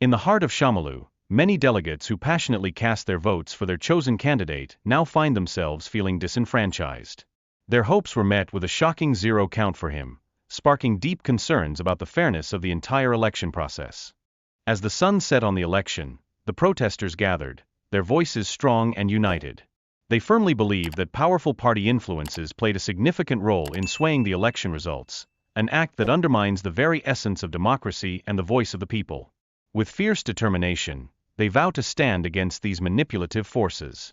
In the heart of Shomolu, many delegates who passionately cast their votes for their chosen candidate now find themselves feeling disenfranchised. Their hopes were met with a shocking zero count for him, sparking deep concerns about the fairness of the entire election process. As the sun set on the election, the protesters gathered, their voices strong and united. They firmly believed that powerful party influences played a significant role in swaying the election results, an act that undermines the very essence of democracy and the voice of the people. With fierce determination, they vow to stand against these manipulative forces.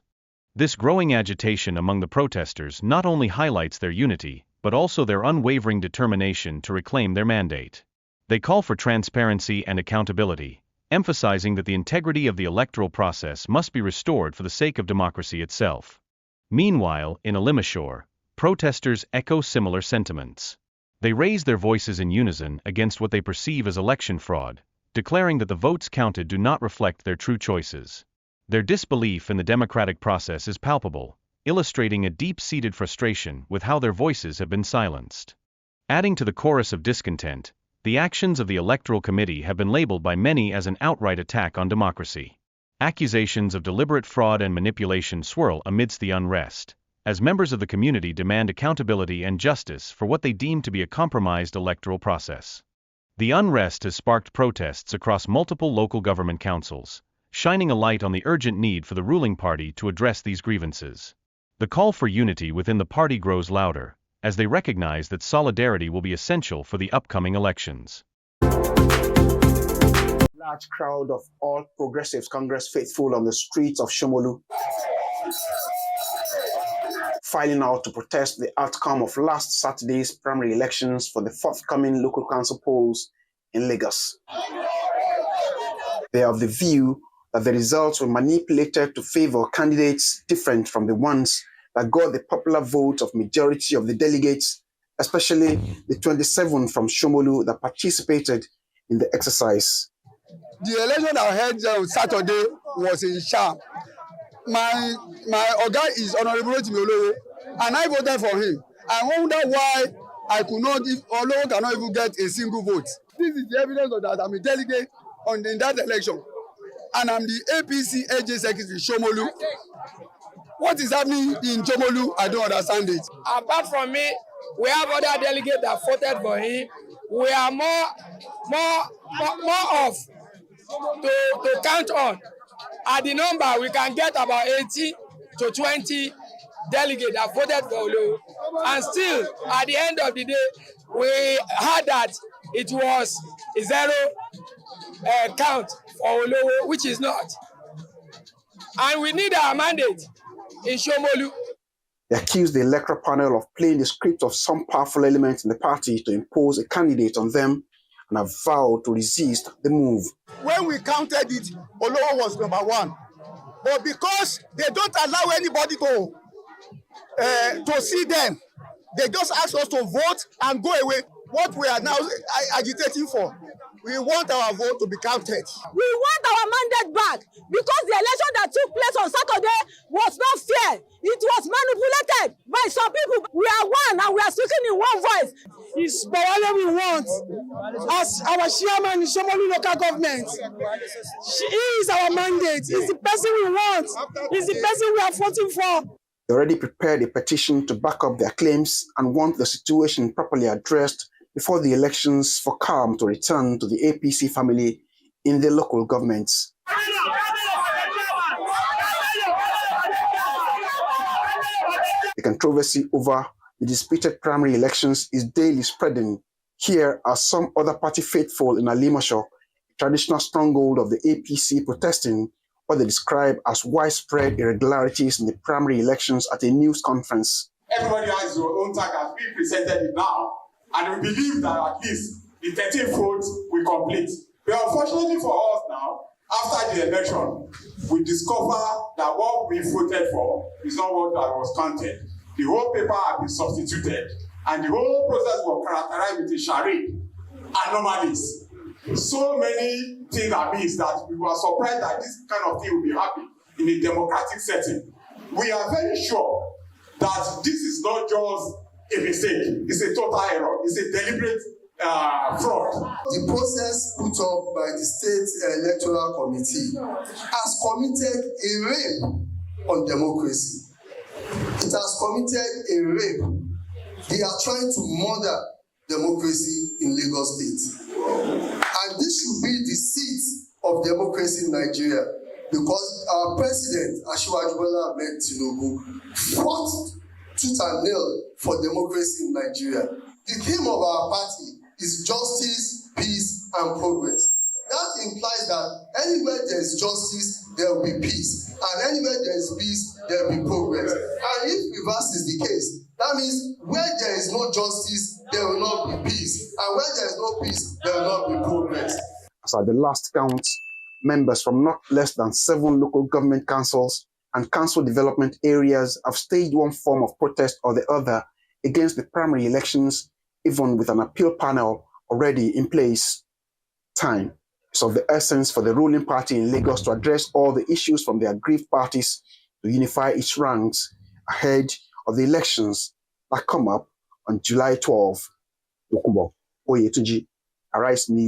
This growing agitation among the protesters not only highlights their unity, but also their unwavering determination to reclaim their mandate. They call for transparency and accountability, emphasizing that the integrity of the electoral process must be restored for the sake of democracy itself. Meanwhile, in Alimashore, protesters echo similar sentiments. They raise their voices in unison against what they perceive as election fraud, declaring that the votes counted do not reflect their true choices. Their disbelief in the democratic process is palpable, illustrating a deep-seated frustration with how their voices have been silenced. Adding to the chorus of discontent, the actions of the Electoral Committee have been labeled by many as an outright attack on democracy. Accusations of deliberate fraud and manipulation swirl amidst the unrest, as members of the community demand accountability and justice for what they deem to be a compromised electoral process. The unrest has sparked protests across multiple local government councils, shining a light on the urgent need for the ruling party to address these grievances. The call for unity within the party grows louder, as they recognize that solidarity will be essential for the upcoming elections. Large crowd of All Progressives Congress faithful on the streets of Shomolu, filing out to protest the outcome of last Saturday's primary elections for the forthcoming local council polls in Lagos. They are of the view that the results were manipulated to favor candidates different from the ones that got the popular vote of majority of the delegates, especially the 27 from Shomolu that participated in the exercise. The election I held on Saturday was in Sham. My Oga is Honorable Olowo, and I voted for him. I wonder why I could not, Olowo cannot even get a single vote. This is the evidence of that I'm a delegate in that election, and I'm the APC AJ Secretary Shomolu. What is happening in Shomolu? I don't understand it. Apart from me, we have other delegates that voted for him. We are more off to count on. At the number, we can get about 18 to 20 delegates that voted for Olowo. And still, at the end of the day, we heard that it was a zero count for Olowo, which is not. And we need our mandate in Shomolu. They accused the electoral panel of playing the script of some powerful elements in the party to impose a candidate on them, and have vowed to resist the move. When we counted it, Olowo was number one. But because they don't allow anybody to see them, they just ask us to vote and go away. What we are now agitating for, we want our vote to be counted. We want our mandate back because the election that took place on Saturday was not fair. It was manipulated by some people. We are one and we are speaking in one voice. It's Bawale we want as our chairman in Shomolu local government. He is our mandate. He's the person we want. He's the person we are voting for. They already prepared a petition to back up their claims and want the situation properly addressed before the elections for calm to return to the APC family in the local governments. The controversy over the disputed primary elections is daily spreading. Here are some other party faithful in Alimashore, a traditional stronghold of the APC, protesting what they describe as widespread irregularities in the primary elections at a news conference. Everybody has their own tag as we presented it now, and we believe that at least the 13 votes will complete. But unfortunately for us now, after the election, we discover that what we voted for is not what was counted. The whole paper had been substituted, and the whole process was characterized with a charade, anomalies. So many things are missed that we were surprised that this kind of thing will be happening in a democratic setting. We are very sure that this is not just a mistake, it's a total error, it's a deliberate fraud. The process put up by the State Electoral Committee has committed a rape on democracy. It has committed a rape. They are trying to murder democracy in Lagos State. And this should be the seat of democracy in Nigeria, because our president, Asiwaju Bola Ahmed Tinubu, fought tooth and nail for democracy in Nigeria. The theme of our party is justice, peace, and progress. That implies that anywhere there is justice, there will be peace. And anywhere there is peace, there will be progress. And if reverse is the case, that means where there is no justice, there will not be peace. And where there is no peace, there will not be progress. As at the last count, members from not less than 7 local government councils and council development areas have staged one form of protest or the other against the primary elections, even with an appeal panel already in place. Time is of the essence for the ruling party in Lagos to address all the issues from the aggrieved parties to unify its ranks ahead of the elections that come up on July 12. Oyetunji, Arise News.